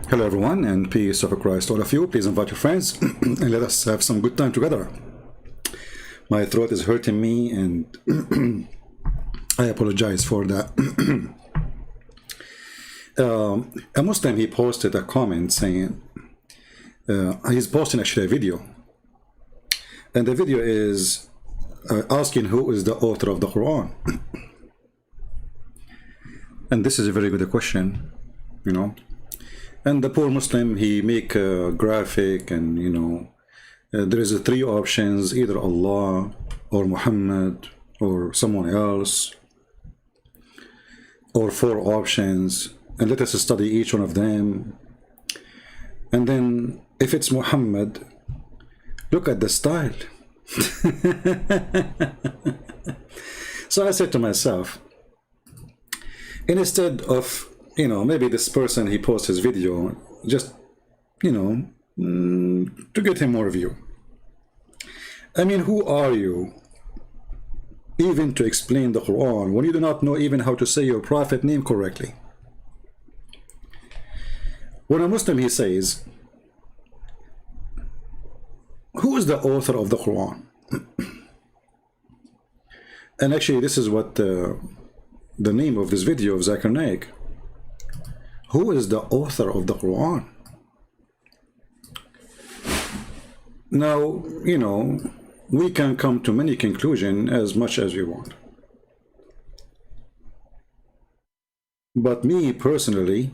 Hello everyone, and peace of Christ all of you. Please invite your friends and let us have some good time together. My throat is hurting me and I apologize for that. A Muslim, he posted a comment saying, he's posting actually a video, and the video is asking who is the author of the Quran. And this is a very good question, you know. And the poor Muslim, he make a graphic, and you know, there is three options: either Allah or Muhammad or someone else, or four options, and let us study each one of them. And then if it's Muhammad, look at the style. So I said to myself, instead of, you know, maybe this person, he posts his video just, you know, to get him more view. I mean, who are you even to explain the Quran when you do not know even how to say your prophet name correctly? When a Muslim, he says, who is the author of the Quran? And actually, this is what the name of this video of Zakir Naik. Who is the author of the Quran? Now, you know, we can come to many conclusions as much as we want. But me personally,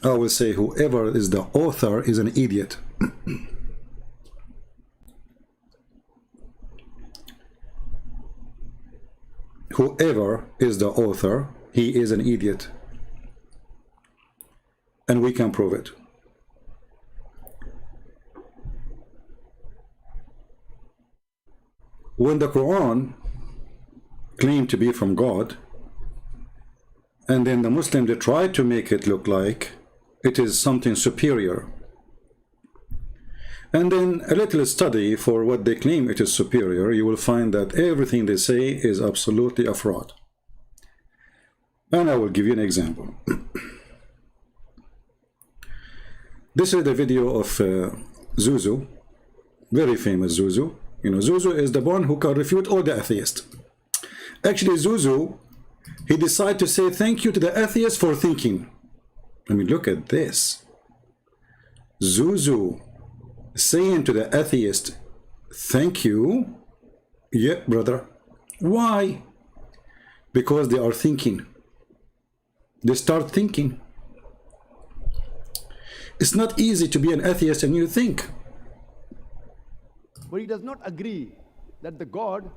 I will say whoever is the author is an idiot. Whoever is the author, he is an idiot. And we can prove it. When the Quran claimed to be from God, and then the Muslims, they try to make it look like it is something superior, and then a little study for what they claim it is superior, you will find that everything they say is absolutely a fraud. And I will give you an example. This is the video of Zuzu, very famous Zuzu. You know, Zuzu is the one who can refute all the atheists. Actually, Zuzu, he decided to say thank you to the atheists for thinking. I mean, look at this. Zuzu saying to the atheist, thank you. Yeah, brother. Why? Because they are thinking. They start thinking. It's not easy to be an atheist and you think. But he does not agree that the God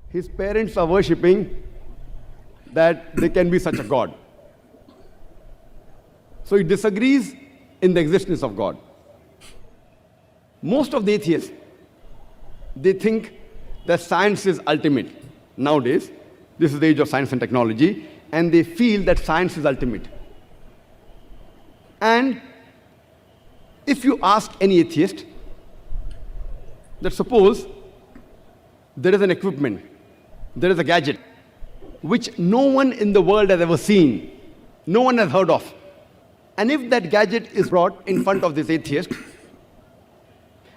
his parents are worshipping, that there can be such a God. So he disagrees in the existence of God. Most of the atheists, they think that science is ultimate. Nowadays, this is the age of science and technology, and they feel that science is ultimate. And if you ask any atheist that suppose there is an equipment, there is a gadget which no one in the world has ever seen, no one has heard of, and if that gadget is brought in front of this atheist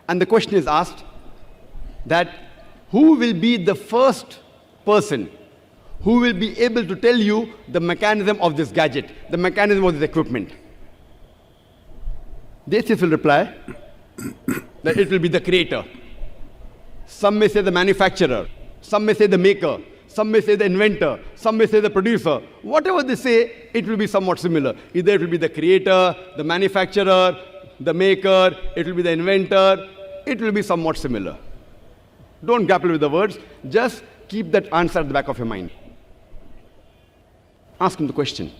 and the question is asked that who will be the first person who will be able to tell you the mechanism of this gadget, the mechanism of this equipment, the atheist will reply that it will be the creator. Some may say the manufacturer, some may say the maker, some may say the inventor, some may say the producer. Whatever they say, it will be somewhat similar. Either it will be the creator, the manufacturer, the maker, it will be the inventor, it will be somewhat similar. Don't grapple with the words, just keep that answer at the back of your mind. Ask him the question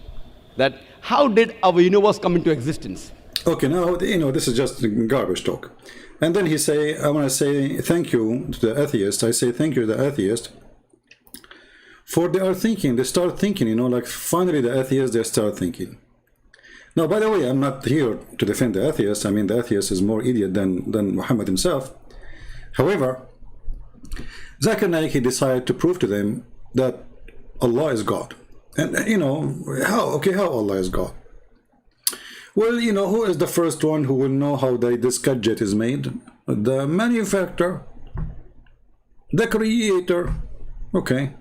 that how did our universe come into existence? Okay, now, you know, this is just garbage talk. And then he say, I want to say thank you to the atheist. I say thank you to the atheist for they are thinking, they start thinking, you know, like finally the atheists, they start thinking. Now, by the way, I'm not here to defend the atheist. I mean, the atheist is more idiot than Muhammad himself. However, Zakir Naik, he decided to prove to them that Allah is God. And, you know, how Allah is God? Well, you know, who is the first one who will know how this gadget is made? The manufacturer, the creator. Okay.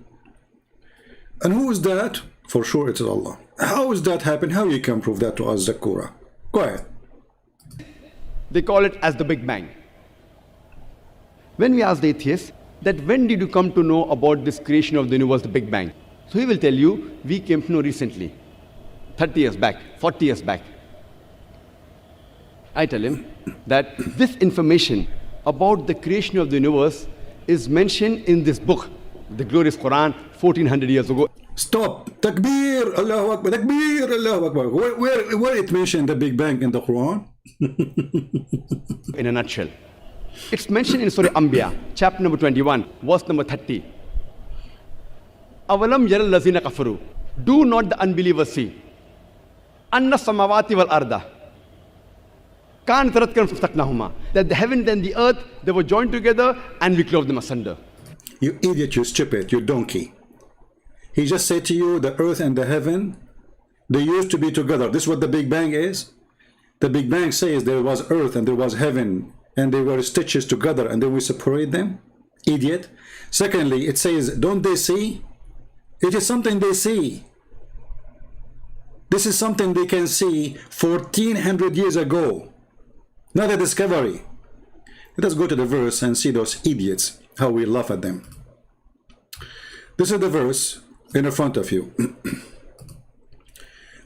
And who is that? For sure it is Allah. How does that happen? How you can prove that to us, Zakura? Go ahead. They call it as the Big Bang. When we ask the atheist that when did you come to know about this creation of the universe, the Big Bang? So he will tell you, we came to know recently, 30 years back, 40 years back. I tell him that this information about the creation of the universe is mentioned in this book, the glorious Quran, 1400 years ago. Stop. Takbir, Allahu Akbar, Takbir, Allahu Akbar. Where it mentioned the Big Bang in the Quran? In a nutshell. It's mentioned in Surah Anbiya, chapter number 21, verse number 30. Avalam yaral lazina kafaru. Do not the unbelievers see? Anna samawati wal arda. Kan taratkan fastaknahuma. That the heaven and the earth, they were joined together and we clove them asunder. You idiot, you stupid, you donkey. He just said to you, the earth and the heaven, they used to be together. This is what the Big Bang is. The Big Bang says there was earth and there was heaven, and they were stitches together, and then we separate them. Idiot. Secondly, it says, don't they see? It is something they see. This is something they can see 1400 years ago. Not a discovery. Let us go to the verse and see those idiots, how we laugh at them. This is the verse in front of you.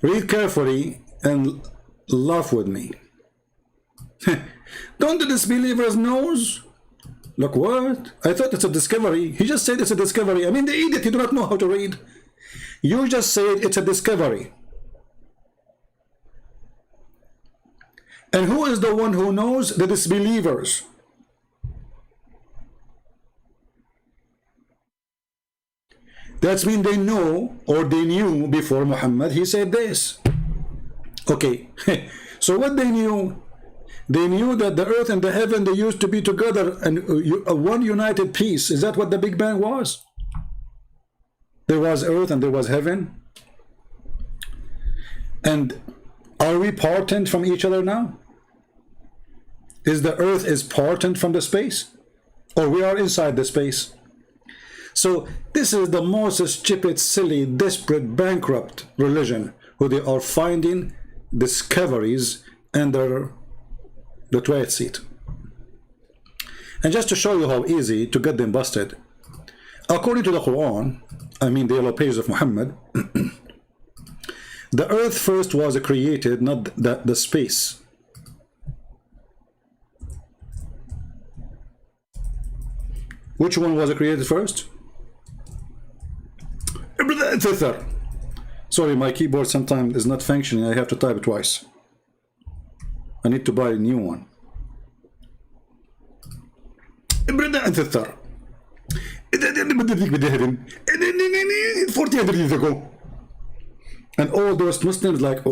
Read carefully and laugh with me. Don't the disbelievers knows? Look, what? I thought it's a discovery. He just said it's a discovery. I mean, the idiot, you do not know how to read. You just said it's a discovery. And who is the one who knows? The disbelievers. That's mean they know, or they knew before Muhammad, he said this. Okay, so what they knew? They knew that the earth and the heaven, they used to be together and one united piece. Is that what the Big Bang was? There was earth and there was heaven. And are we parted from each other now? Is the earth is parted from the space? Or we are inside the space? So this is the most stupid, silly, desperate, bankrupt religion who they are finding discoveries under the toilet seat. And just to show you how easy to get them busted, according to the Quran, I mean the yellow pages of Muhammad, the earth first was created, not the space. Which one was created first? Sorry, my keyboard sometimes is not functioning. I have to type it twice. I need to buy a new one. 1400 years ago. And all those Muslims like,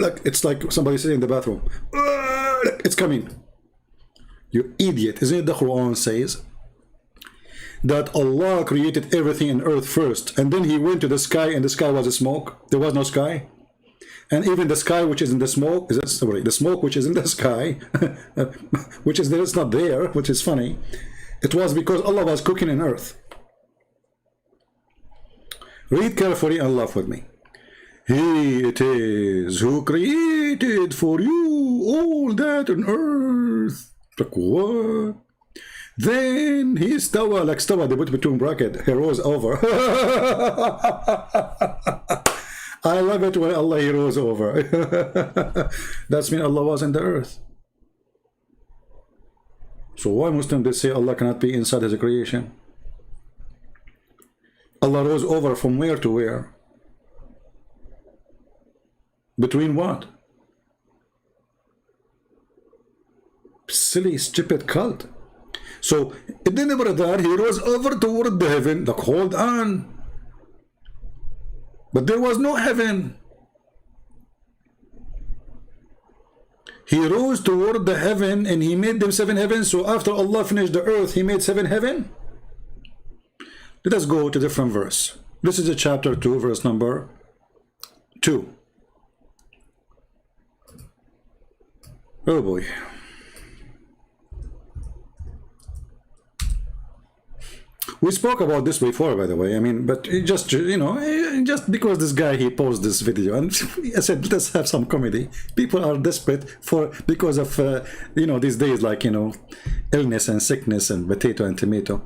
like it's like somebody sitting in the bathroom. It's coming. You idiot. Isn't it the Quran says that Allah created everything in earth first, and then he went to the sky, and the sky was a smoke. There was no sky. And even the sky which is in the smoke, the smoke which is in the sky, which is there, it's not there, which is funny. It was because Allah was cooking in earth. Read carefully and laugh with me. He it is who created for you all that on earth. Like what? Then he stawa, like stawa, they put between bracket, he rose over. I love it when Allah he rose over. That's mean Allah was in the earth. So why Muslims they say Allah cannot be inside his creation? Allah rose over from where to where? Between what? Silly, stupid cult. So it didn't matter that he rose over toward the heaven, like hold on. But there was no heaven. He rose toward the heaven and he made them 7 heavens. So after Allah finished the earth, he made 7 heaven. Let us go to different verse. This is a chapter 2, verse number 2. 2. Oh boy. We spoke about this before, by the way. I mean, but it just, you know, just because this guy, he posted this video, and I said, let's have some comedy. People are desperate for, because of, you know, these days, like, you know, illness and sickness and potato and tomato.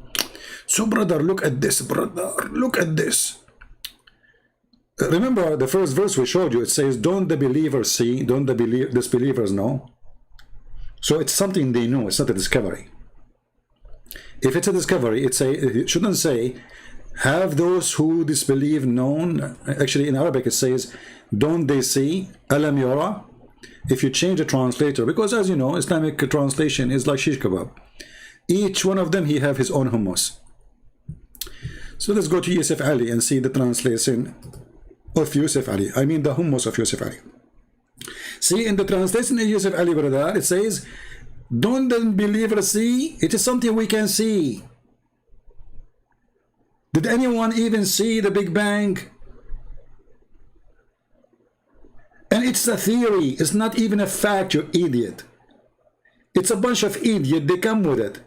So, brother, look at this, brother. Look at this. Remember the first verse we showed you, it says, don't the believers see, don't the disbelievers know? So it's something they know, it's not a discovery. If it's a discovery, it shouldn't say, have those who disbelieve known. Actually, in Arabic, it says, don't they see? Alam yara. If you change the translator, because as you know, Islamic translation is like shish kebab. Each one of them, he have his own hummus. So let's go to Yusuf Ali and see the translation of Yusuf Ali. I mean the hummus of Yusuf Ali. See, in the translation of Yusuf Ali, brother, it says, don't the believers see? It is something we can see. Did anyone even see the Big Bang? And it's a theory. It's not even a fact, you idiot. It's a bunch of idiots. They come with it.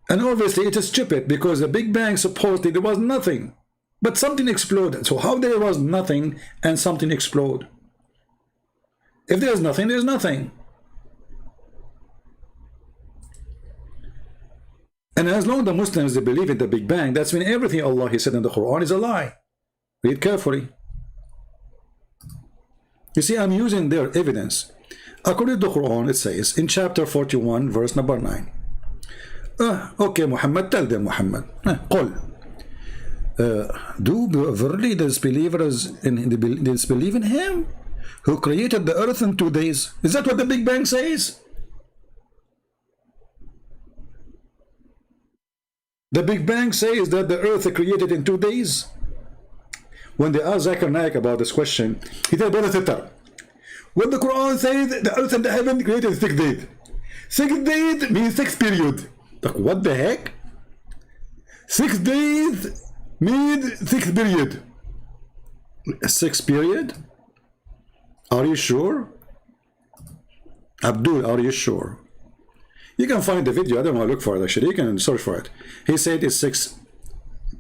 And obviously it is stupid, because the Big Bang, supposedly there was nothing. But something exploded. So how there was nothing and something explode? If there's nothing, there's nothing. And as long as the Muslims, they believe in the Big Bang, that's when everything Allah He said in the Quran is a lie. Read carefully. You see, I'm using their evidence. According to the Quran, it says in chapter 41, verse number 9. Okay, Muhammad, tell them, Muhammad. قل. Do verily disbelievers disbelieve in Him who created the earth in 2 days? Is that what the Big Bang says? The Big Bang says that the earth is created in 2 days. When they asked Zakir Naik about this question, he said, brother Titter, when the Quran says the earth and the heaven created in 6 days, 6 days means 6 period. Like, what the heck? 6 days means 6 period. 6 period? Are you sure? Abdul, are you sure? You can find the video. I don't want to look for it, actually. You can search for it. He said it's 6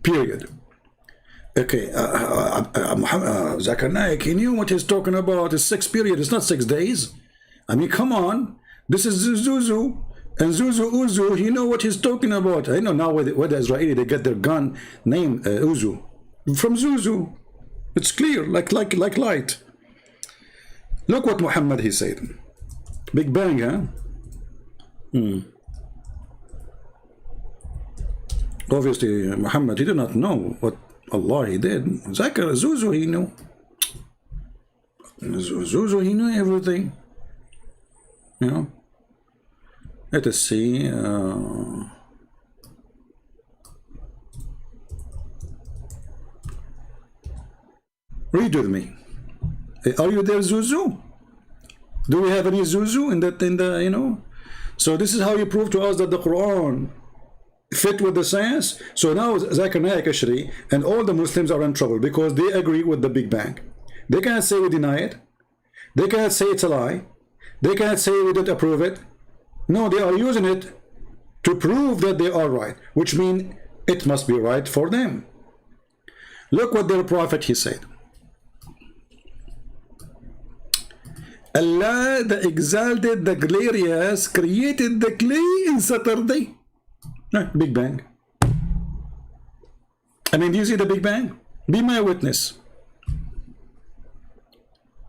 period. Okay, Zakir Naik, he knew what he's talking about. It's 6 period. It's not 6 days. I mean, come on. This is Zuzu. And Zuzu Uzu, you know what he's talking about. I know now where the Israeli, they get their gun name Uzu. From Zuzu. It's clear, like light. Look what Muhammad, he said. Big Bang, huh? Obviously, Muhammad, he did not know what Allah he did. Zakir, Zuzu, he knew. Zuzu, he knew everything. You know? Let us see. Read with me. Are you there, Zuzu? Do we have any Zuzu in the, you know? So this is how you prove to us that the Quran fit with the science. So now Zakir Naik actually and all the Muslims are in trouble because they agree with the Big Bang. They cannot say we deny it. They cannot say it's a lie. They cannot say we don't approve it. No, they are using it to prove that they are right, which means it must be right for them. Look what their prophet, he said. Allah, the exalted, the glorious, created the clay in Saturday. Big Bang. I mean, do you see the Big Bang? Be my witness.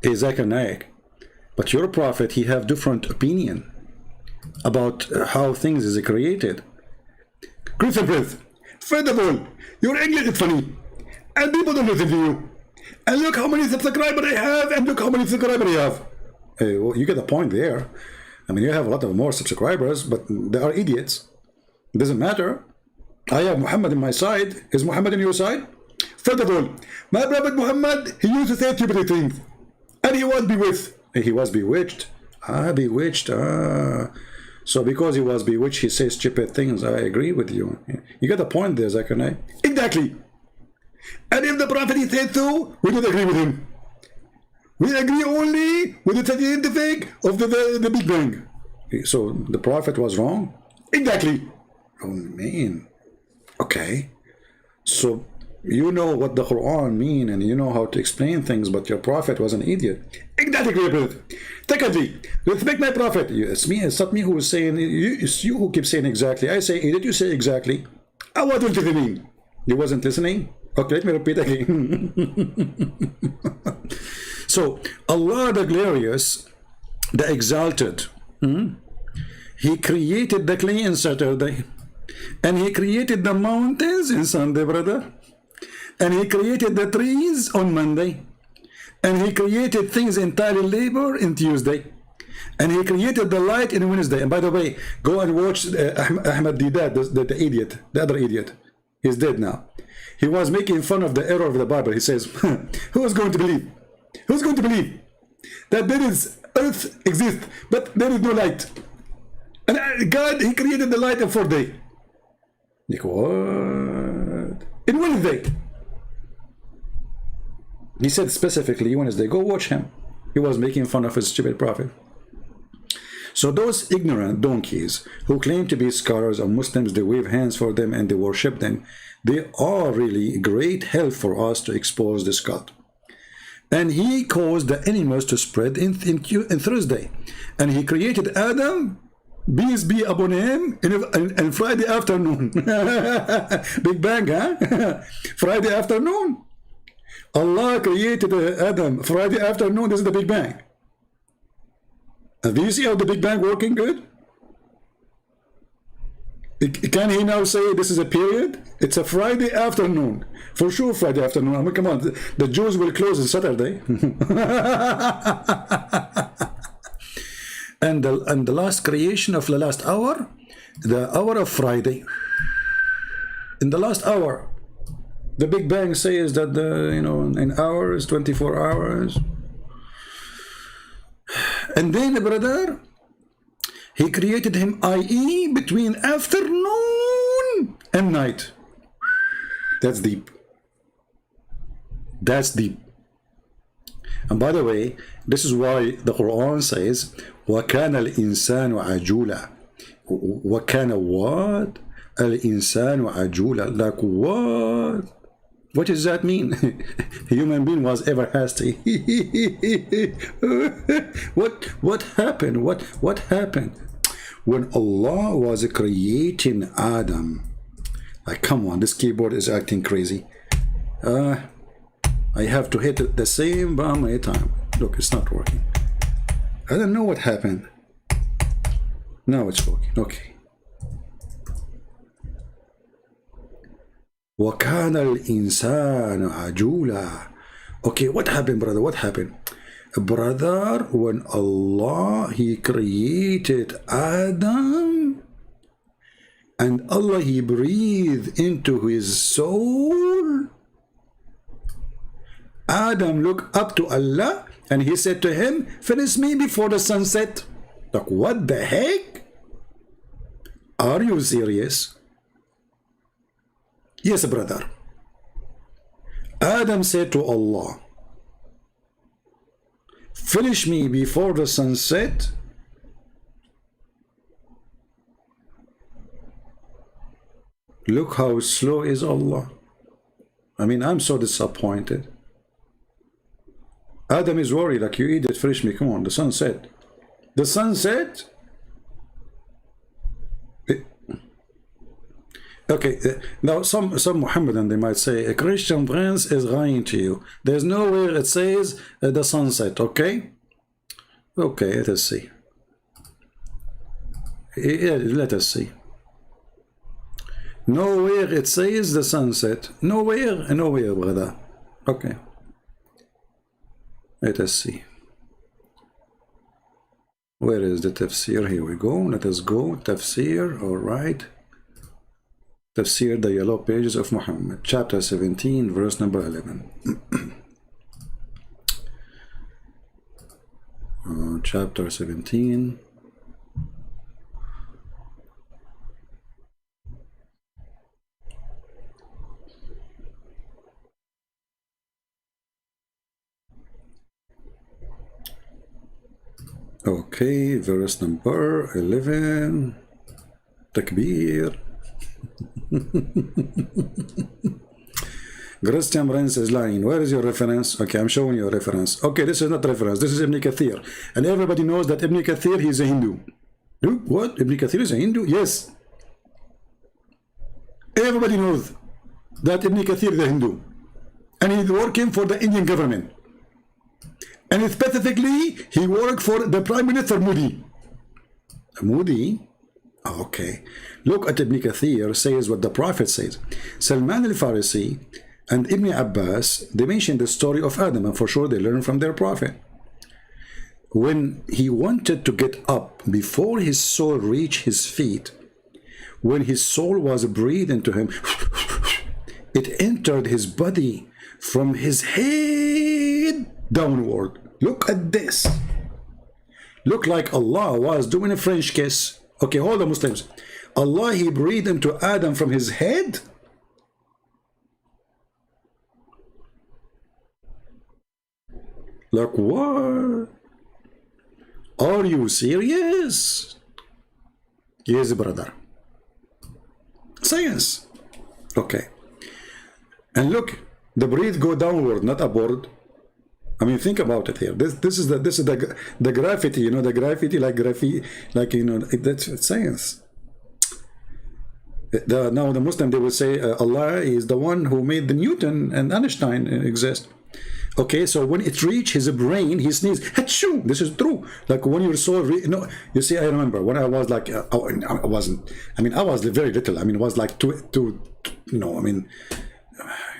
Zakir Naik. But your prophet, he have different opinion about how things is created. Christopher, first of all, your English is funny, and people don't listen to you. And look how many subscribers I have, and look how many subscribers I have. Well, you get the point there. I mean, you have a lot of more subscribers, but they are idiots. It doesn't matter. I have Muhammad on my side. Is Muhammad on your side? First of all, my prophet Muhammad, he used to say stupid things, and he was bewitched. He was bewitched. Bewitched. So because he was bewitched, he says stupid things. I agree with you. You got the point there, Zakir Naik. Exactly. And if the Prophet he said so, we don't agree with him. We agree only with the scientific of the Big Bang. So the Prophet was wrong? Exactly. Oh man. Okay. So you know what the Quran mean and you know how to explain things, but your Prophet was an idiot. Exactly. Secondly, respect my Prophet. It's not me who is saying, it's you who keep saying exactly. I say idiot, you say exactly. I wasn't listening. You wasn't listening? Okay, let me repeat again. So Allah the glorious, the exalted, he created the clay on Saturday, and he created the mountains in Sunday, brother, and he created the trees on Monday, and he created things entirely labor in Tuesday, and he created the light in Wednesday. And by the way, go and watch Ahmed Didat, the idiot, the other idiot. He's dead now. He was making fun of the error of the Bible. He says, who's going to believe? Who's going to believe that there is earth exists, but there is no light? And God, he created the light in 4 days. Like, what? In Wednesday. He said specifically Wednesday. Go watch him. He was making fun of his stupid prophet. So those ignorant donkeys who claim to be scholars of Muslims, they wave hands for them and they worship them, they are really great help for us to expose this God. And he caused the animals to spread in Thursday. And he created Adam, peace be upon him, in Friday afternoon. Big Bang, huh? Friday afternoon. Allah created Adam Friday afternoon. This is the Big Bang. Do you see how the Big Bang working good? Can he now say this is a period? It's a Friday afternoon. For sure Friday afternoon. I mean, come on, the Jews will close on Saturday. and the last creation of the last hour, the hour of Friday. In the last hour, the Big Bang says that in hours, 24 hours. And then, brother, he created him, i.e., between afternoon and night. That's deep. That's deep. And by the way, this is why the Quran says, وَكَانَ الْإِنسَانُ عَجُولًا. وَكَانَ what? الْإِنسَانُ عَجُولًا. Like what? What does that mean? Human being was ever hasty. What happened? What happened? When Allah was creating Adam, like, come on, this keyboard is acting crazy. I have to hit it the same button every time. Look, it's not working. I don't know what happened. Now it's working. Okay. وَكَانَ الْإِنسَانُ عَجُولًا. Okay, what happened, brother? What happened? Brother, when Allah, he created Adam, and Allah, he breathed into his soul, Adam looked up to Allah, and he said to him, finish me before the sunset. Like, what the heck? Are you serious? Yes, brother. Adam said to Allah, finish me before the sunset. Look how slow is Allah. I mean, I'm so disappointed. Adam is worried, like, you idiot, finish me, come on, the sunset. The sunset? Okay, now some Muhammadan, they might say a Christian prince is lying to you. There's nowhere it says the sunset, okay? Okay, let us see. Yeah, let us see. Nowhere it says the sunset. Nowhere, brother. Okay. Let us see. Where is the tafsir? Here we go. Let us go. Tafsir, all right. Tafsir, the yellow pages of Muhammad, chapter 17, verse number 11. Chapter 17. Okay, verse number 11. Takbir. Christian Prince is lying. Where is your reference? Okay, I'm showing you a reference. Okay, this is not reference. This is Ibn Kathir. And everybody knows that Ibn Kathir, he's a Hindu. What? Ibn Kathir is a Hindu? Yes. Everybody knows that Ibn Kathir is a Hindu. And he's working for the Indian government. And specifically, he worked for the Prime Minister Modi. Modi? Okay. Look at Ibn Kathir says what the Prophet says. Salman al-Farisi and Ibn Abbas, they mention the story of Adam, and for sure they learn from their Prophet. When he wanted to get up, before his soul reached his feet, when his soul was breathed into him, it entered his body from his head downward. Look at this. Look like Allah was doing a French kiss. Okay, hold on, Muslims. Allah, he breathed into Adam from his head. Like what? Are you serious? Yes, brother. Science. Okay. And look, the breath go downward, not upward. I mean, think about it here. This is the graffiti, you know, the graffiti like graffiti, like, you know, that's science. Now the Muslim, they will say Allah is the one who made the Newton and Einstein exist. Okay, so when it reached his brain, he sneezed. Achoo! This is true. Like when your soul, no, you see, I remember when I was like, I wasn't. I mean, I was very little. I mean, it was like two. You know, I mean,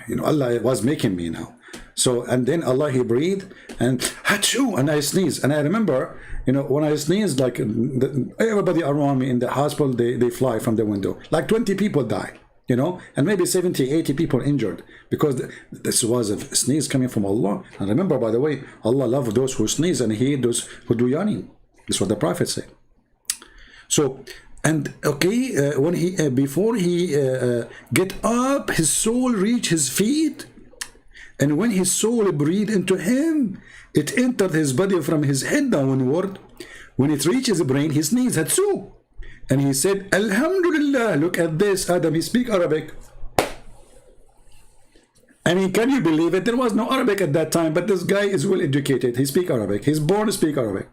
you know, Allah was making me now. So, and then Allah, he breathed and achoo, and I sneezed. And I remember, you know, when I sneezed, like everybody around me in the hospital, they fly from the window. Like 20 people die. You know, and maybe 70, 80 people injured because this was a sneeze coming from Allah. And remember, by the way, Allah loves those who sneeze and He hates those who do yawning. That's what the Prophet said. So, and okay, when he before he get up, his soul reached his feet, and when his soul breathed into him, it entered his body from his head downward. When it reached his brain, he sneezed. Hatsu. And he said, Alhamdulillah, look at this, Adam, he speaks Arabic. I mean, can you believe it? There was no Arabic at that time, but this guy is well educated. He speaks Arabic. He's born to speak Arabic.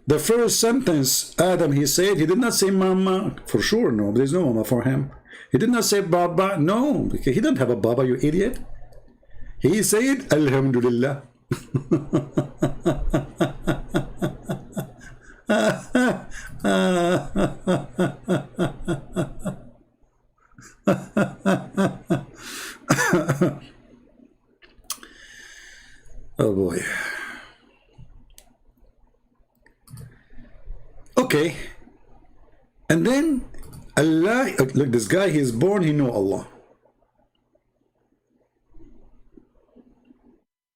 The first sentence, Adam, he said, he did not say mama. For sure, no, there's no mama for him. He did not say baba. No, because he didn't have a baba, you idiot. He said, Alhamdulillah. Oh boy. Okay. And then Allah, look, this guy, he is born, he know Allah.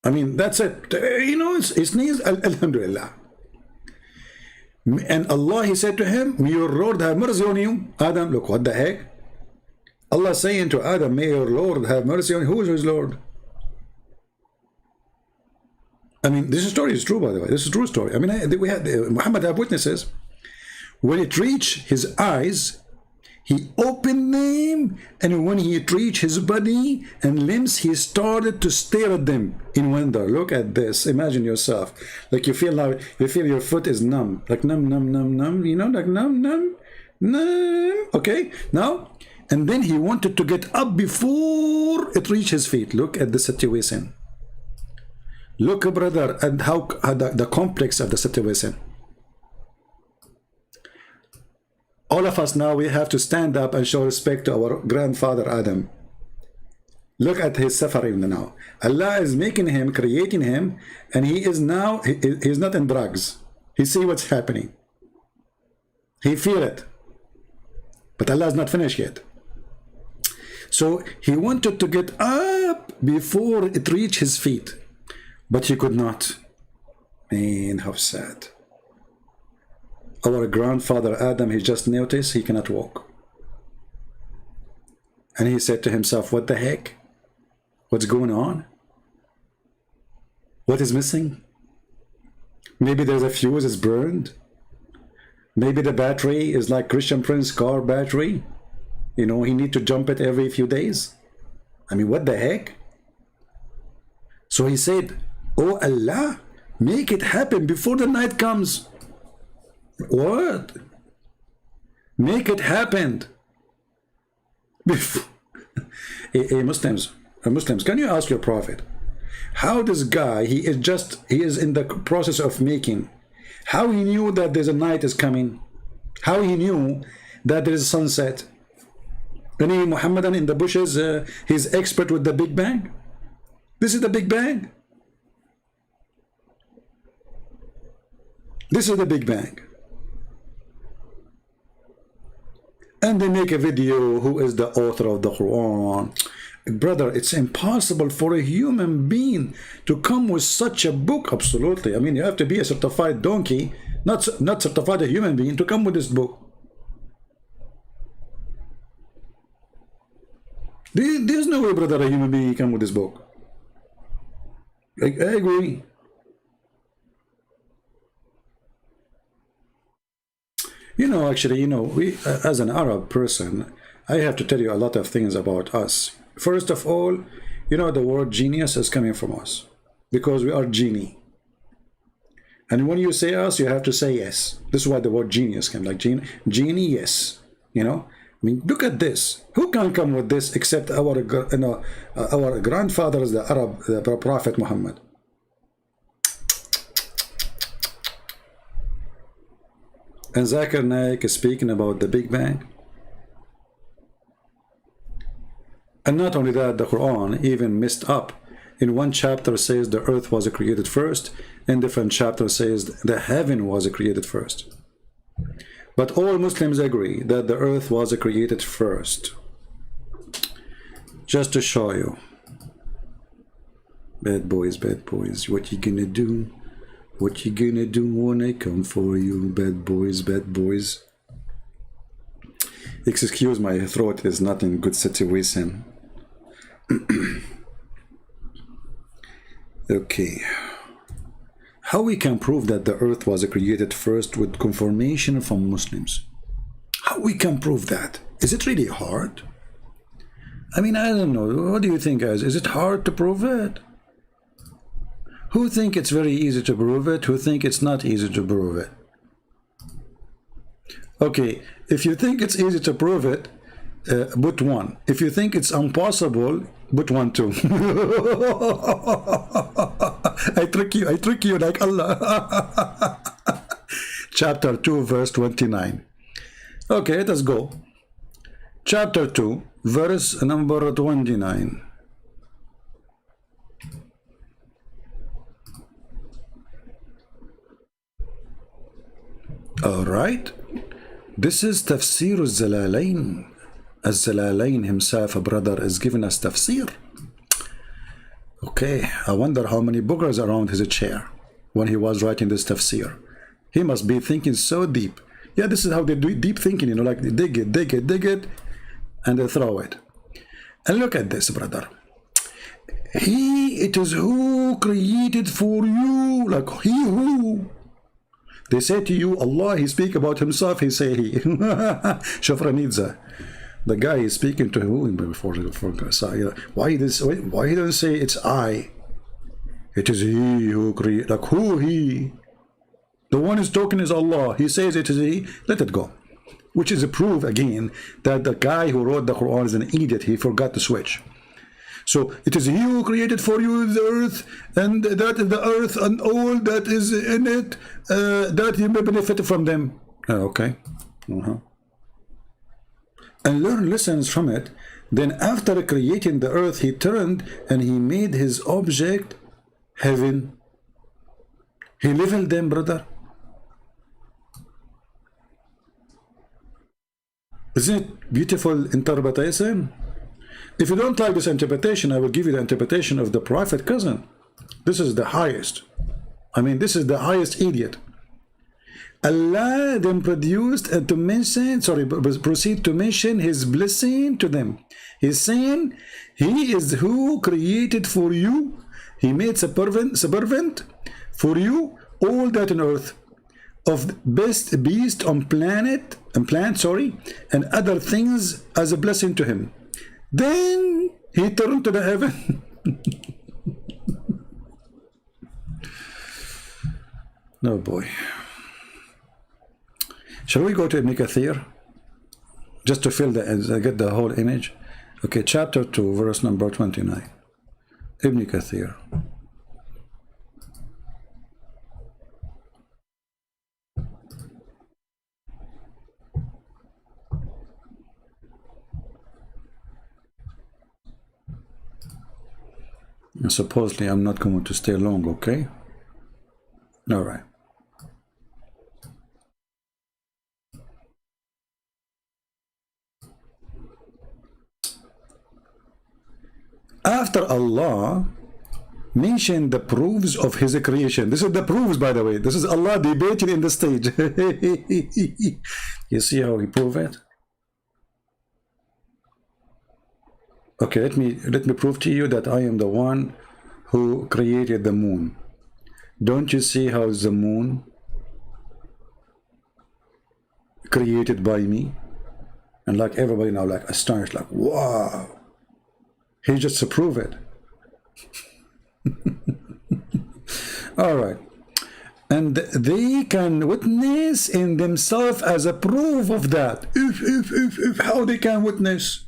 I mean, that's it. You know, his knees, Alhamdulillah. And Allah, he said to him, may your Lord have mercy on you. Adam, look, what the heck? Allah saying to Adam, may your Lord have mercy on you. Who is his Lord? I mean, this story is true, by the way. This is a true story. I mean, we had Muhammad have witnesses. When it reached his eyes, he opened them, and when he reached his body and limbs, he started to stare at them in wonder. Look at this. Imagine yourself. Like you feel your foot is numb. Like numb, numb, numb, numb. You know, like numb, numb, numb. Okay, now, and then he wanted to get up before it reached his feet. Look at the situation. Look, brother, at how the complex of the situation. All of us now, we have to stand up and show respect to our grandfather Adam. Look at his suffering now. Allah is making him, creating him, and he is now, he's not in drugs. He see what's happening. He feel it. But Allah is not finished yet. So he wanted to get up before it reached his feet, but he could not. Man, how sad. Our grandfather Adam, he just noticed he cannot walk. And he said to himself, what the heck? What's going on? What is missing? Maybe there's a fuse is burned. Maybe the battery is like Christian Prince car battery. You know, he need to jump it every few days. I mean, what the heck? So he said, oh Allah, make it happen before the night comes. What? Make it happen. Hey, Muslims, can you ask your prophet, how this guy, he is in the process of making, how he knew that there's a night is coming, how he knew that there is sunset? Any Muhammadan in the bushes, he's expert with the Big Bang. This is the Big Bang. This is the Big Bang. And they make a video, who is the author of the Quran? Brother, it's impossible for a human being to come with such a book. Absolutely. I mean, you have to be a certified donkey, not certified a human being, to come with this book. There's no way, brother, a human being can come with this book. I agree. You know, actually, you know, we, as an Arab person, I have to tell you a lot of things about us. First of all, you know, the word genius is coming from us, because we are genie. And when you say us, you have to say yes. This is why the word genius came, like genie, yes. You know, I mean, look at this. Who can come with this except our, you know, our grandfathers, the Arab, the Prophet Muhammad? And Zakir Naik is speaking about the Big Bang. And not only that, the Quran even messed up. In one chapter says the earth was created first, in different chapter says the heaven was created first. But all Muslims agree that the earth was created first. Just to show you. Bad boys, what you gonna do? What you gonna do when I come for you? Bad boys, bad boys. Excuse my throat is not in good situation. Okay. How we can prove that the earth was created first with confirmation from Muslims? How we can prove that? Is it really hard? I mean, I don't know. What do you think, guys? Is it hard to prove it? Who think it's very easy to prove it? Who think it's not easy to prove it? Okay, if you think it's easy to prove it, put 1. If you think it's impossible, put 1 too. I trick you like Allah. Chapter 2, verse 29. Okay, let us go. Chapter 2, verse number 29. All right. This is Tafsir al-Zalalain. Al-Zalalain himself, a brother, is giving us tafsir. Okay, I wonder how many boogers around his chair when he was writing this tafsir. He must be thinking so deep. Yeah, this is how they do deep thinking, you know, like they dig it, and they throw it. And look at this, brother. It is who created for you, like he who. They say to you, Allah, he speak about himself, he say he. Shafranidza. The guy is speaking to who before why he doesn't say it's I? It is he who create, like who he? The one who's talking is Allah. He says it is he. Let it go. Which is a proof again that the guy who wrote the Quran is an idiot. He forgot to switch. So it is he who created for you the earth, and that is the earth and all that is in it, that you may benefit from them. Okay. And learn lessons from it. Then after creating the earth, he turned and he made his object heaven. He leveled them, brother. Isn't it beautiful interpretation? If you don't like this interpretation, I will give you the interpretation of the prophet cousin. This is the highest. I mean, this is the highest idiot. Allah then produced and to mention, proceed to mention his blessing to them. He's saying, he is who created for you He made subservient for you all that on earth, of best beast on plant, and other things as a blessing to him. Then he turned to the heaven. No boy. Shall we go to Ibn Kathir? Just to fill get the whole image. Okay, chapter 2, verse number 29. Ibn Kathir. And supposedly I'm not going to stay long, okay? All right. After Allah mentioned the proofs of his creation. This is the proofs, by the way. This is Allah debating in the stage. You see how he proved it? Okay, let me prove to you that I am the one who created the moon. Don't you see how the moon created by me? And like everybody now, like astonished, like wow. He just proved it. All right. And they can witness in themselves as a proof of that. How they can witness?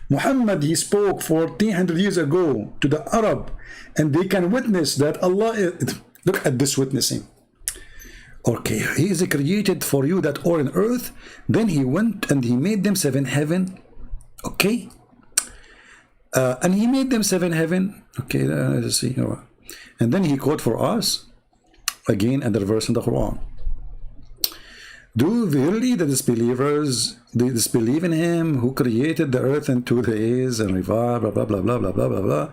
Muhammad, he spoke 1400 years ago to the Arab, and they can witness that Allah is, look at this witnessing. Okay, he is created for you that all in earth. Then he went and he made them seven heaven. Okay. And he made them seven heaven. Okay, let's see. And then he quote for us again another verse in the Quran. Do really the disbelievers disbelieve in him who created the earth in 2 days and revived, blah blah blah blah blah blah blah blah.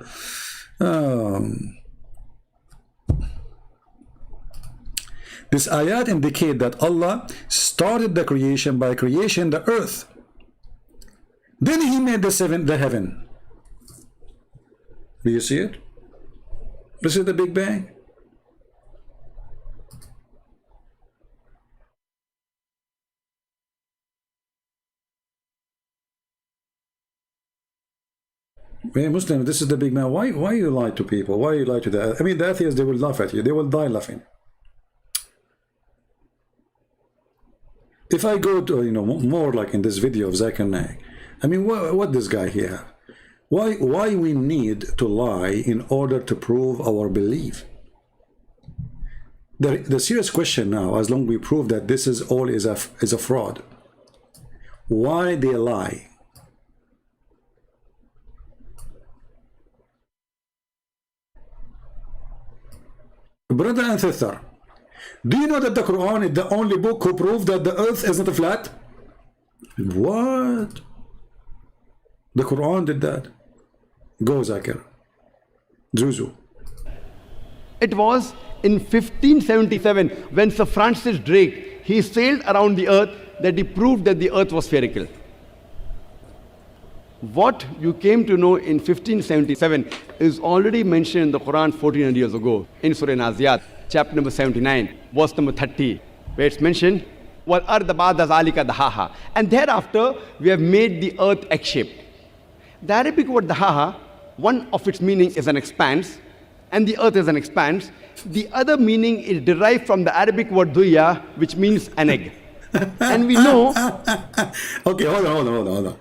This ayat indicate that Allah started the creation by creation the earth. Then he made the heaven. Do you see it? This is the Big Bang. Hey Muslim, this is the Big Bang. Why you lie to people? Why you lie to the? I mean, the atheists, they will laugh at you. They will die laughing. If I go to more like in this video of Zakir Naik, I mean, what this guy here? Why we need to lie in order to prove our belief? The serious question now, as long as we prove that this is all is a fraud, why they lie? Brother and sister, do you know that the Quran is the only book who proved that the earth is not flat? What? The Quran did that. Go, Zakir. Zuzu. It was in 1577 when Sir Francis Drake, he sailed around the earth, that he proved that the earth was spherical. What you came to know in 1577 is already mentioned in the Quran 1400 years ago in Surah Naziyat, chapter number 79, verse number 30, where it's mentioned, وَالْأَرْضَ بَعْدَ ذَلِكَ دَحَاهَا. And thereafter, we have made the earth egg-shaped. The Arabic word dahaha, one of its meaning is an expanse, and the earth is an expanse. The other meaning is derived from the Arabic word duya, which means an egg. And we know... Okay, hold on.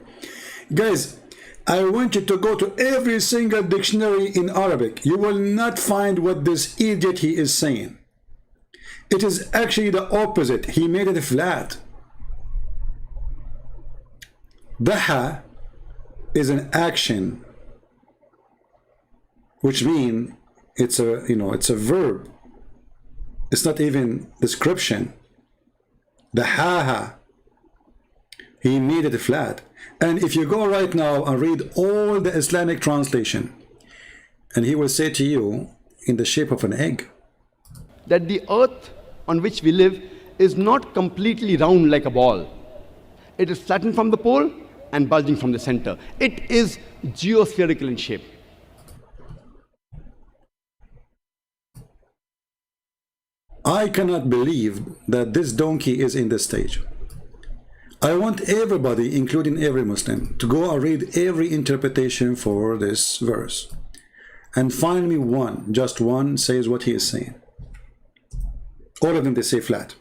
Guys, I want you to go to every single dictionary in Arabic. You will not find what this idiot he is saying. It is actually the opposite. He made it flat. Daha is an action, which means it's a verb. It's not even description. Dahaha. He made it flat. And if you go right now and read all the Islamic translation, and he will say to you, in the shape of an egg, that the earth on which we live is not completely round like a ball. It is flattened from the pole and bulging from the center. It is geospherical in shape. I cannot believe that this donkey is in this stage. I want everybody, including every Muslim, to go and read every interpretation for this verse and find me one, just one, says what he is saying. All of them, they say flat.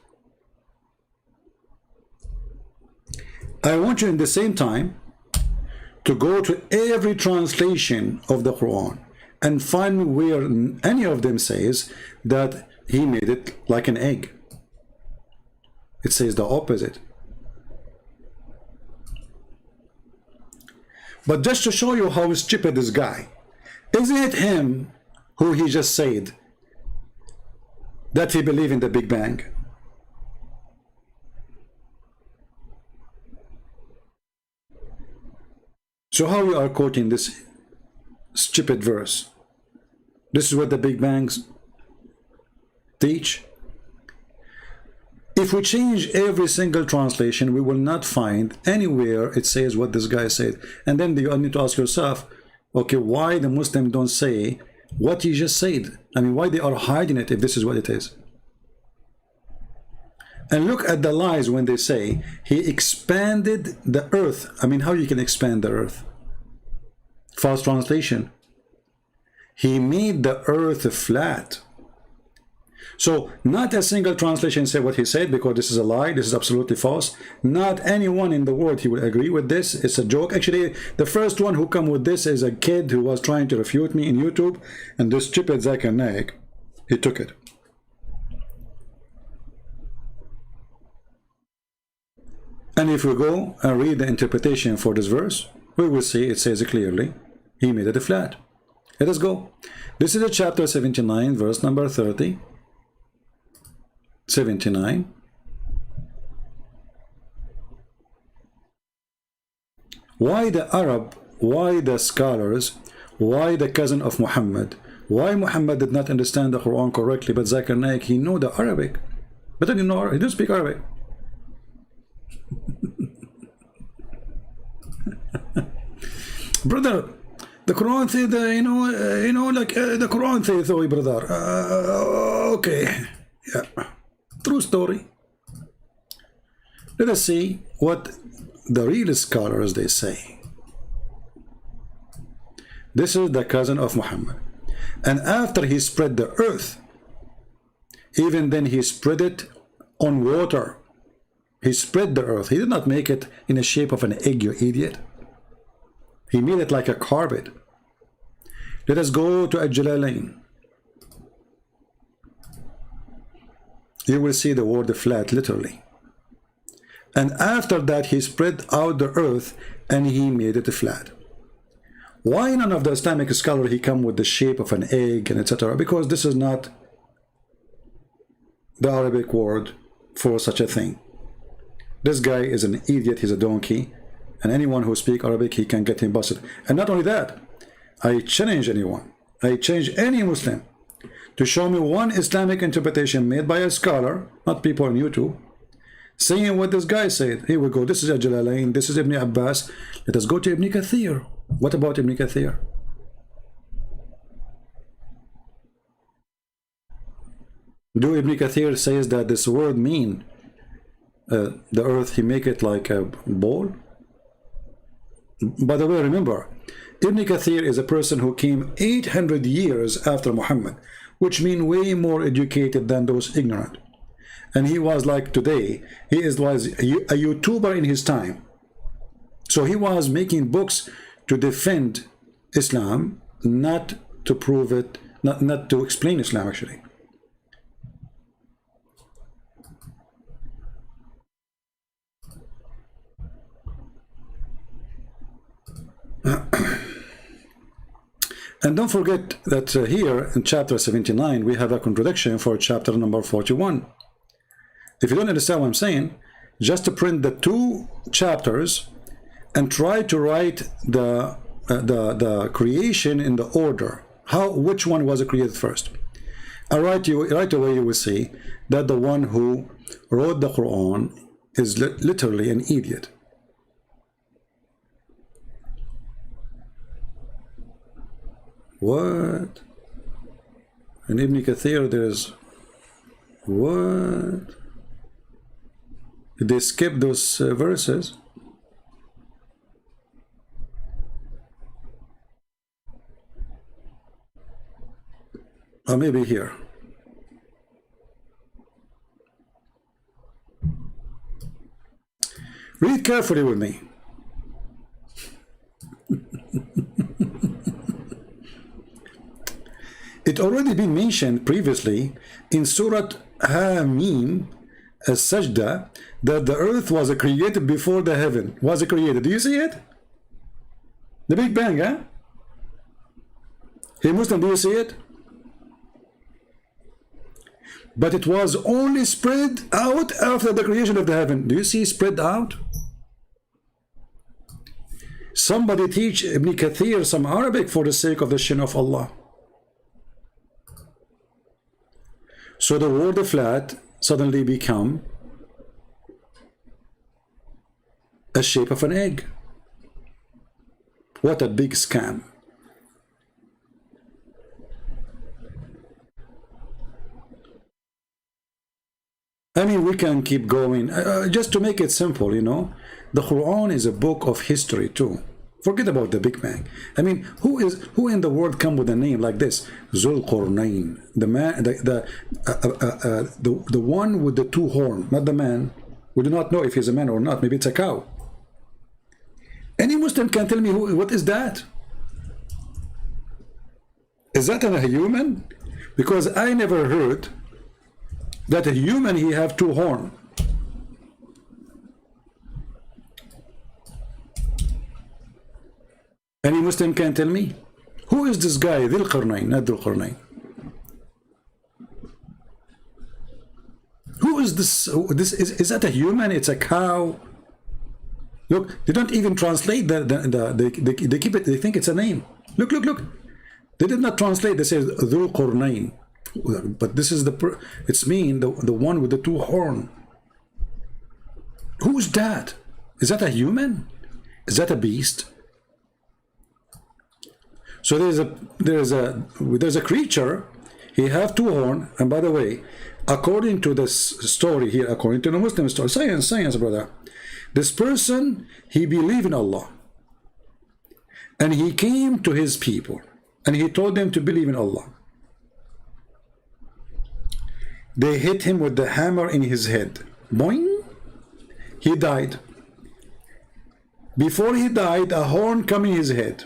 I want you in the same time to go to every translation of the Quran and find me where any of them says that he made it like an egg. It says the opposite. But just to show you how stupid this guy, isn't it him who he just said that he believed in the Big Bang? So how we are quoting this stupid verse? This is what the Big Bangs teach. If we change every single translation, we will not find anywhere it says what this guy said. And then you need to ask yourself, okay, why the Muslim don't say what he just said? I mean, why they are hiding it if this is what it is? And look at the lies when they say he expanded the earth. I mean, how you can expand the earth? False translation. He made the earth flat. So not a single translation say what he said, because this is a lie. This is absolutely false. Not anyone in the world he will agree with this. It's a joke. Actually, the first one who come with this is a kid who was trying to refute me in YouTube, and this stupid Zakir Naik, he took it. And if we go and read the interpretation for this verse, we will see it says clearly, he made it flat. Let us go. This is chapter 79, verse number 30. 79. Why the Arab, why the scholars, why the cousin of Muhammad, why Muhammad did not understand the Quran correctly, but Zakir Naik, he know the Arabic, but he didn't speak Arabic. Brother, the Quran says, the Quran says, oh, brother. Okay, yeah, true story. Let us see what the real scholars they say. This is the cousin of Muhammad, and after he spread the earth, even then he spread it on water. He spread the earth. He did not make it in the shape of an egg, you idiot. He made it like a carpet. Let us go to Al-Jalalain. You will see the word flat, literally. And after that, he spread out the earth and he made it flat. Why none of the Islamic scholar he come with the shape of an egg and etc.? Because this is not the Arabic word for such a thing. This guy is an idiot, he's a donkey, and anyone who speaks Arabic, he can get him busted. And not only that, I challenge anyone, I challenge any Muslim to show me one Islamic interpretation made by a scholar, not people on YouTube, saying what this guy said. Here we go, this is Al-Jalalain, this is Ibn Abbas. Let us go to Ibn Kathir. What about Ibn Kathir? Do Ibn Kathir says that this word mean the earth, he make it like a ball? By the way, remember, Ibn Kathir is a person who came 800 years after Muhammad, which mean way more educated than those ignorant. And he was like today, was a YouTuber in his time. So he was making books to defend Islam, not to prove it, not to explain Islam actually. And don't forget that here in chapter 79 we have a contradiction for chapter number 41. If you don't understand what I'm saying, just to print the two chapters and try to write the creation in the order. Which one was created first? And right away you will see that the one who wrote the Quran is literally an idiot. What? In Ibn Kathir there's What? Did they skip those verses? Or maybe here. Read carefully with me. It already been mentioned previously in Surah Hamim as-Sajda that the earth was created before the heaven was created. Do you see it? The Big Bang, huh? Hey Muslim, do you see it? But it was only spread out after the creation of the heaven. Do you see spread out? Somebody teach Ibn Kathir some Arabic for the sake of the shin of Allah. So the word flat suddenly become a shape of an egg. What a big scam. I mean, we can keep going. Just to make it simple, you know, the Quran is a book of history too. Forget about the Big Bang. I mean, who in the world come with a name like this? Zul Qarnayn, the man, the one with the two horns, not the man. We do not know if he's a man or not. Maybe it's a cow. Any Muslim can tell me what is that? Is that a human? Because I never heard that a human he have two horns. Any Muslim can tell me? Who is this guy? Dhul Qarnayn, not Dhul Qarnayn. Who is this? Is that a human? It's a cow. Look, they don't even translate they keep it, they think it's a name. Look. They did not translate, they say Dhul Qarnayn. But this is it's mean the one with the two horns. Who's that? Is that a human? Is that a beast? So there's a creature, he have two horns, and by the way, according to this story here, according to the Muslim story, science, brother, this person, he believed in Allah, and he came to his people, and he told them to believe in Allah. They hit him with the hammer in his head. Boing! He died. Before he died, a horn come in his head.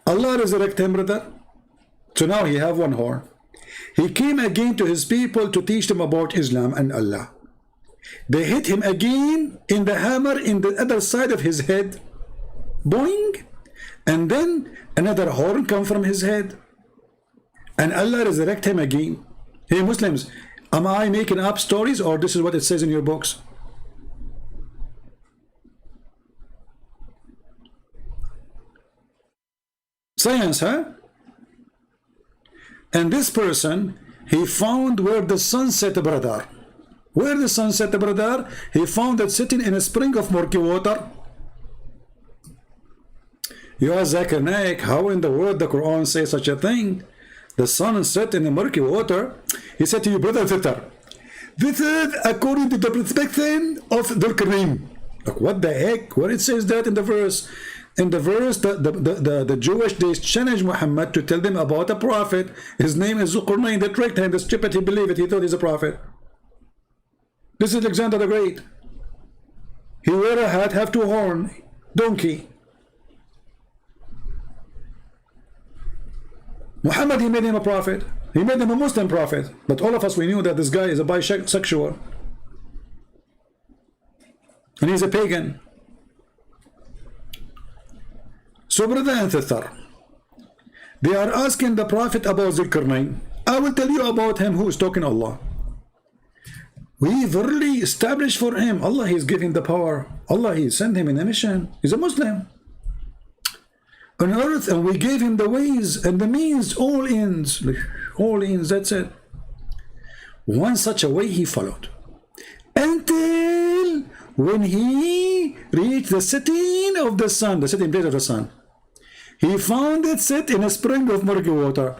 Allah resurrected him, brother. So now he have one horn. He came again to his people to teach them about Islam and Allah. They hit him again in the hammer in the other side of his head. Boing! And then another horn come from his head. And Allah resurrect him again. Hey Muslims, am I making up stories or this is what it says in your books? Science, huh? And this person, he found where the sun set, brother. Where the sun set, brother, he found it sitting in a spring of murky water. You ask Zakir Naik, how in the world the Quran says such a thing? The sun set in the murky water. He said to you, brother Fitar, this is according to the perspective of Dhul Qarnayn. Like, what the heck? Where it says that in the verse? In the verse, the Jewish, they challenged Muhammad to tell them about a prophet. His name is Dhul Qarnayn. They tricked him. The stupid, he believed it. He thought he's a prophet. This is Alexander the Great. He wear a hat, have two horns, donkey. Muhammad, he made him a prophet. He made him a Muslim prophet. But all of us, we knew that this guy is a bisexual. And he's a pagan. So, brother and sister, they are asking the prophet about Dhul Qarnayn. I will tell you about him who is talking Allah. We verily established for him. Allah, he is giving the power. Allah, he sent him in a mission. He's a Muslim on earth, and we gave him the ways and the means, all ends, that's it. One such a way he followed until when he reached the setting of the sun, the setting place of the sun. He found it set in a spring of murky water.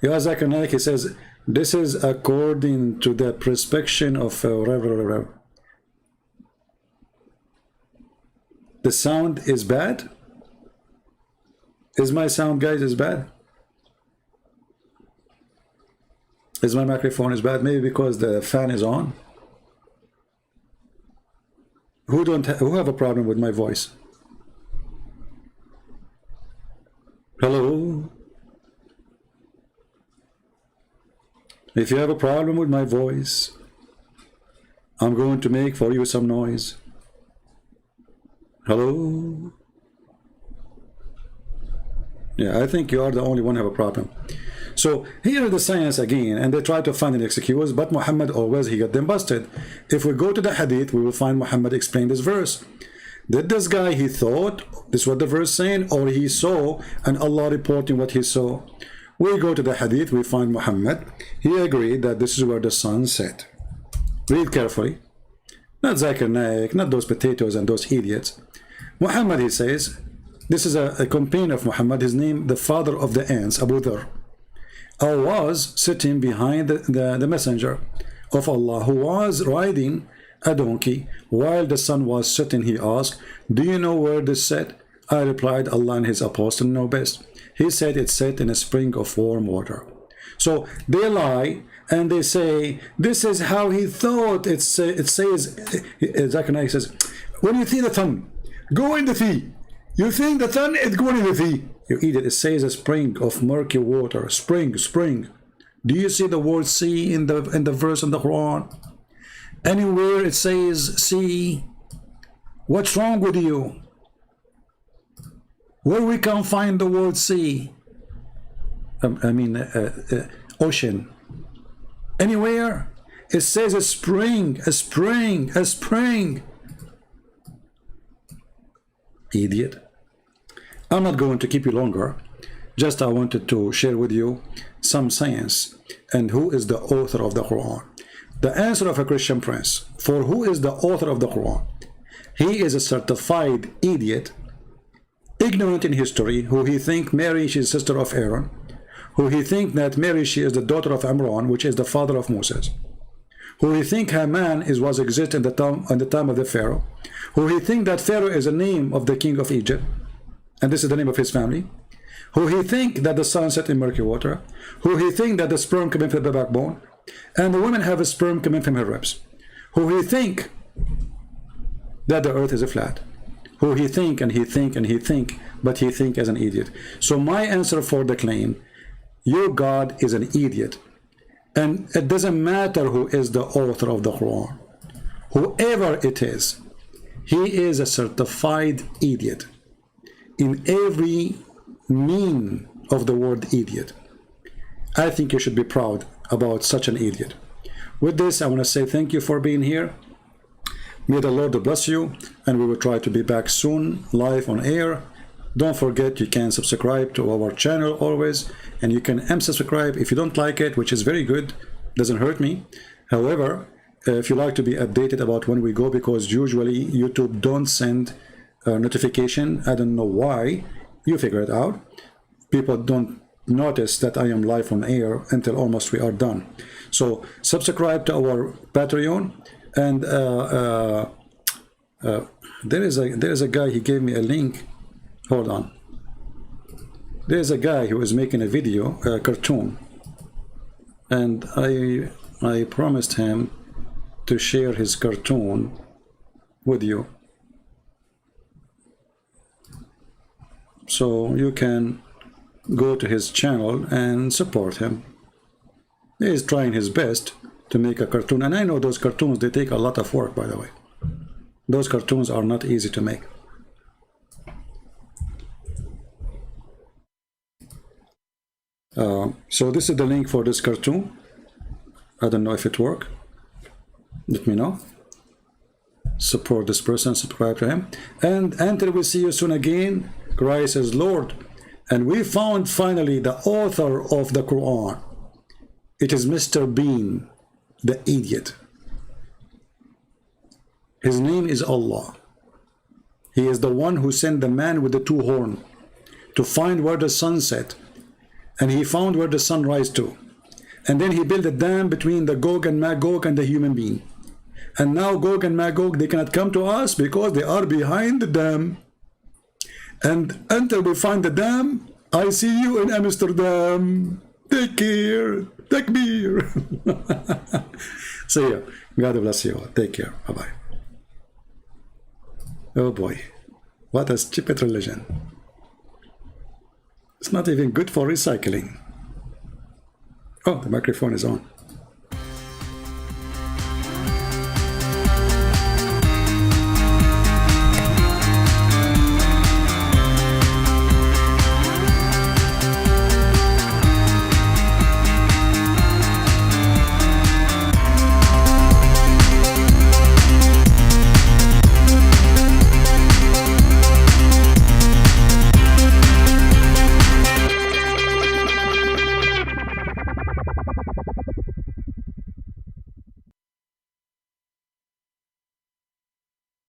Zakir Naik, he says, This is according to the prescription of whatever. The sound is bad? Is my sound, guys, is bad? Is my microphone is bad? Maybe because the fan is on. Who have a problem with my voice? Hello? If you have a problem with my voice, I'm going to make for you some noise. Hello? Yeah, I think you are the only one who have a problem. So here is the science again, and they try to find an excuse, but Muhammad always, he got them busted. If we go to the hadith, we will find Muhammad explain this verse. Did this guy, he thought, this is what the verse saying, or he saw, and Allah reporting what he saw? We go to the hadith, we find Muhammad, he agreed that this is where the sun set. Read carefully. Not Zakir Naik, not those potatoes and those idiots. Muhammad, he says, this is a companion of Muhammad, his name, the father of the ants, Abu Dhar. I was sitting behind the messenger of Allah, who was riding a donkey while the sun was setting. He asked, do you know where this set? I replied, Allah and his apostle know best. He said it set in a spring of warm water. So they lie and they say this is how he thought. It says, Zakir Naik says, when you see the sun go in the sea, you think the sun is going in the sea. You eat it. It says a spring of murky water. Spring. Do you see the word sea in the verse in the Quran? Anywhere it says sea. What's wrong with you? Where we can find the word sea? Ocean. Anywhere it says a spring. Idiot. I'm not going to keep you longer. Just I wanted to share with you some science and who is the author of the Quran. The answer of a Christian prince for who is the author of the Quran. He is a certified idiot, ignorant in history, who he think Mary, she is sister of Aaron, who he think that Mary, she is the daughter of Imran, which is the father of Moses, who he think Haman was exist in the time of the Pharaoh, who he think that Pharaoh is a name of the king of Egypt, and this is the name of his family, who he think that the sun set in murky water, who he think that the sperm coming from the backbone, and the women have a sperm coming from her ribs, who he think that the earth is a flat, who he think, but he think as an idiot. So my answer for the claim, your God is an idiot, and it doesn't matter who is the author of the Quran. Whoever it is, he is a certified idiot in every meaning of the word idiot. I think you should be proud about such an idiot. With this, I want to say thank you for being here. May the Lord bless you, and we will try to be back soon, live on air. Don't forget, you can subscribe to our channel always, and you can unsubscribe if you don't like it, which is very good, doesn't hurt me. However, if you like to be updated about when we go, because usually YouTube don't send a notification. I don't know why. You figure it out. People don't notice that I am live on air until almost we are done. So subscribe to our Patreon, and there is a guy, he gave me a link. Hold on. There's a guy who is making a video, a cartoon, and I promised him to share his cartoon with you, so you can go to his channel and support him. He is trying his best to make a cartoon, and I know those cartoons, they take a lot of work, by the way. Those cartoons are not easy to make. So this is the link for this cartoon. I don't know if it works. Let me know. Support this person, subscribe to him, and until we see you soon again, Christ is Lord. And we found finally the author of the Quran. It is Mr. Bean, the idiot. His name is Allah. He is the one who sent the man with the two horns to find where the sun set, and he found where the sun rise to. And then he built a dam between the Gog and Magog and the human being. And now Gog and Magog, they cannot come to us because they are behind the dam. And until we find the dam, I see you in Amsterdam. Take care. Takbir. See ya. God bless you all. Take care. Bye-bye. Oh boy. What a stupid religion. It's not even good for recycling. Oh, the microphone is on.